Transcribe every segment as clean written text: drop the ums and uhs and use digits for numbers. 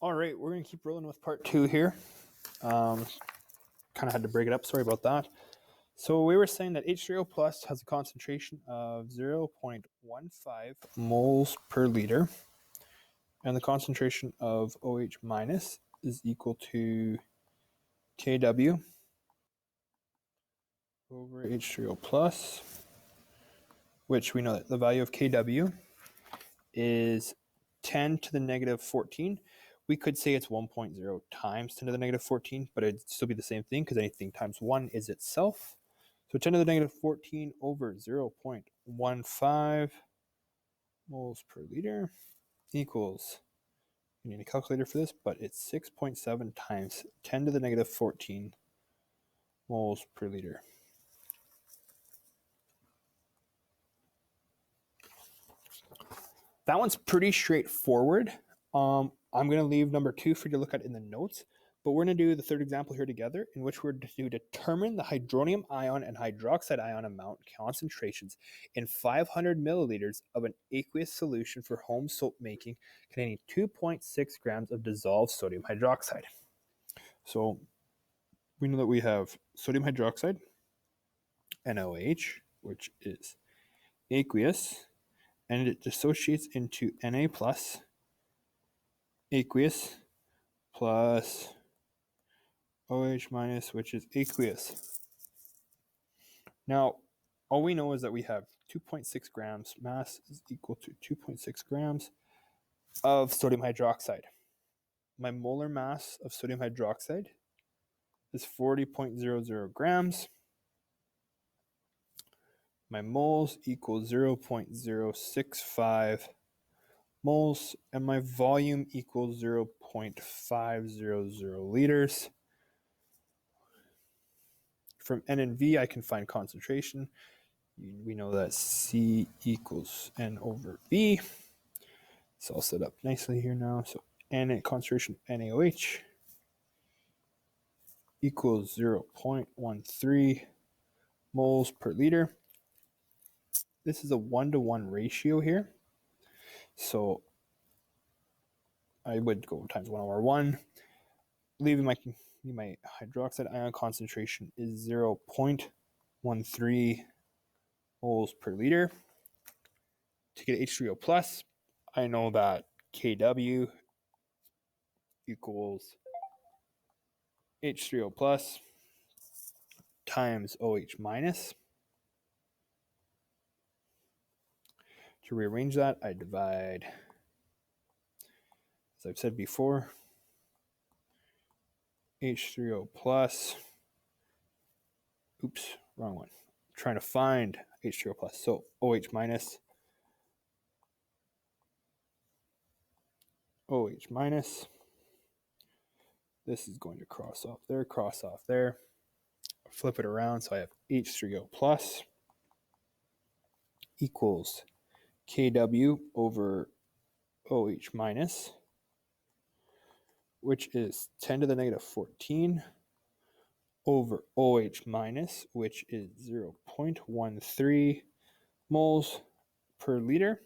All right, we're going to keep rolling with part 2 here. Kind of had to break it up. Sorry about that. So we were saying that H3O plus has a concentration of 0.15 moles per liter, and the concentration of OH minus is equal to Kw over H3O plus, which we know that the value of Kw is 10 to the negative 14. We could say it's 1.0 times 10 to the negative 14, but it'd still be the same thing because anything times 1 is itself. So 10 to the negative 14 over 0.15 moles per liter equals, you need a calculator for this, but it's 6.7 times 10 to the negative 14 moles per liter. That one's pretty straightforward. I'm going to leave number 2 for you to look at in the notes, but we're going to do the third example here together, in which we're to determine the hydronium ion and hydroxide ion amount concentrations in 500 milliliters of an aqueous solution for home soap making containing 2.6 grams of dissolved sodium hydroxide. So we know that we have sodium hydroxide, NaOH, which is aqueous, and it dissociates into Na plus, aqueous, plus OH minus, which is aqueous. Now, all we know is that we have 2.6 grams. Mass is equal to 2.6 grams of sodium hydroxide. My molar mass of sodium hydroxide is 40.00 grams. My moles equal 0.065 moles, and my volume equals 0.500 liters. From N and V, I can find concentration. We know that C equals N over V. It's all set up nicely here now. So N concentration NaOH equals 0.13 moles per liter. This is a 1-to-1 ratio here. So I would go times 1 over 1. Leaving my hydroxide ion concentration is 0.13 moles per liter. To get H3O plus, I know that Kw equals H3O plus times OH minus. To rearrange that, I divide, as I've said before, H3O plus, oops, wrong one. I'm trying to find H3O plus, so OH minus, OH minus. This is going to cross off there, flip it around, so I have H3O plus equals Kw over OH minus, which is 10 to the negative 14 over OH minus, which is 0.13 moles per liter.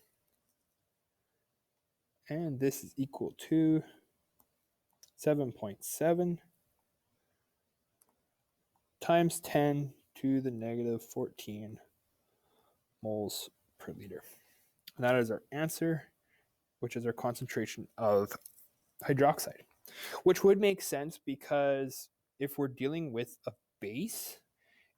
And this is equal to 7.7 times 10 to the negative 14 moles per liter. And that is our answer, which is our concentration of hydroxide, which would make sense because if we're dealing with a base,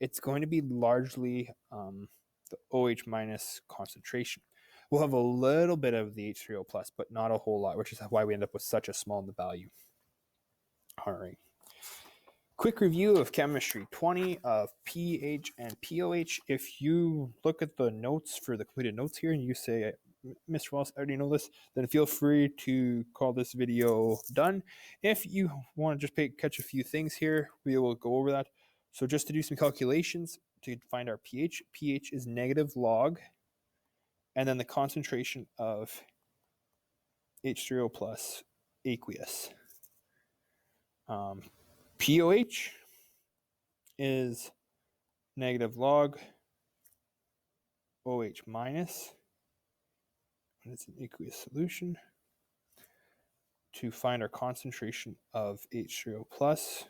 it's going to be largely the OH minus concentration. We'll have a little bit of the H3O plus, but not a whole lot, which is why we end up with such a small value. All right. Quick review of chemistry 20 of pH and POH. If you look at the notes for the completed notes here and you say, Mr. Wallace, I already know this, then feel free to call this video done. If you want to just catch a few things here, we will go over that. So just to do some calculations to find our pH, pH is negative log, and then the concentration of H3O plus aqueous. POH is negative log OH minus, and it's an aqueous solution, to find our concentration of H3O plus,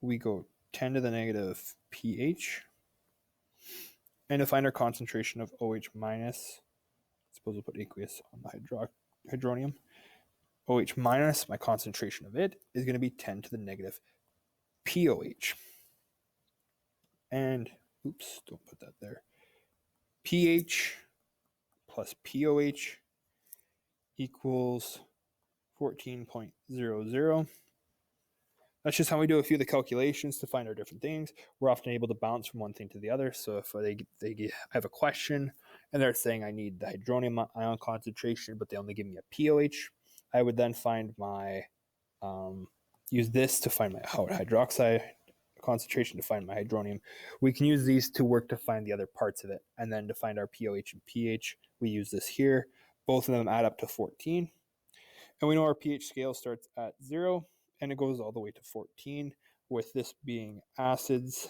we go 10 to the negative pH. And to find our concentration of OH minus, suppose we'll put aqueous on the hydronium. OH minus, my concentration of it, is going to be 10 to the negative POH. And, oops, don't put that there. pH plus POH equals 14.00. That's just how we do a few of the calculations to find our different things. We're often able to bounce from one thing to the other. So if I have a question and they're saying I need the hydronium ion concentration, but they only give me a POH, I would then find my, use this to find my hydroxide concentration to find my hydronium. We can use these to work to find the other parts of it. And then to find our POH and pH, we use this here. Both of them add up to 14. And we know our pH scale starts at 0 and it goes all the way to 14, with this being acids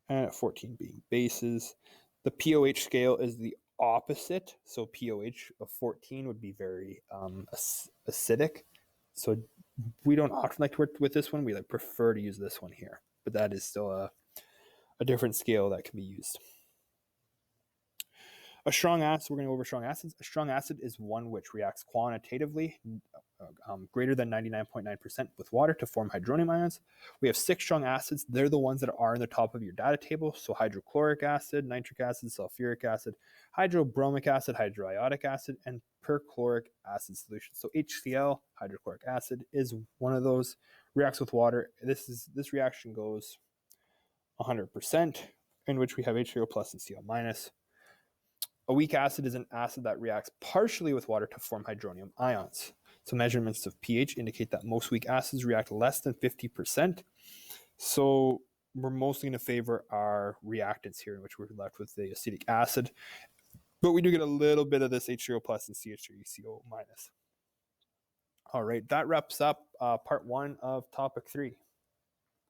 and at 14 being bases. The POH scale is the opposite. So POH of 14 would be very acidic. So we don't often like to work with this one. We prefer to use this one here. But that is still a different scale that can be used. A strong acid, we're going to go over strong acids. A strong acid is one which reacts quantitatively greater than 99.9% with water to form hydronium ions. We have 6 strong acids. They're the ones that are in the top of your data table. So hydrochloric acid, nitric acid, sulfuric acid, hydrobromic acid, hydroiodic acid, and perchloric acid solution. So HCl, hydrochloric acid, is one of those. Reacts with water. This reaction goes 100%, in which we have H3O plus and Cl minus. A weak acid is an acid that reacts partially with water to form hydronium ions. So measurements of pH indicate that most weak acids react less than 50%. So we're mostly going to favor our reactants here, in which we're left with the acetic acid. But we do get a little bit of this H3O plus and CH3CO minus. All right, that wraps up part 1 of topic 3.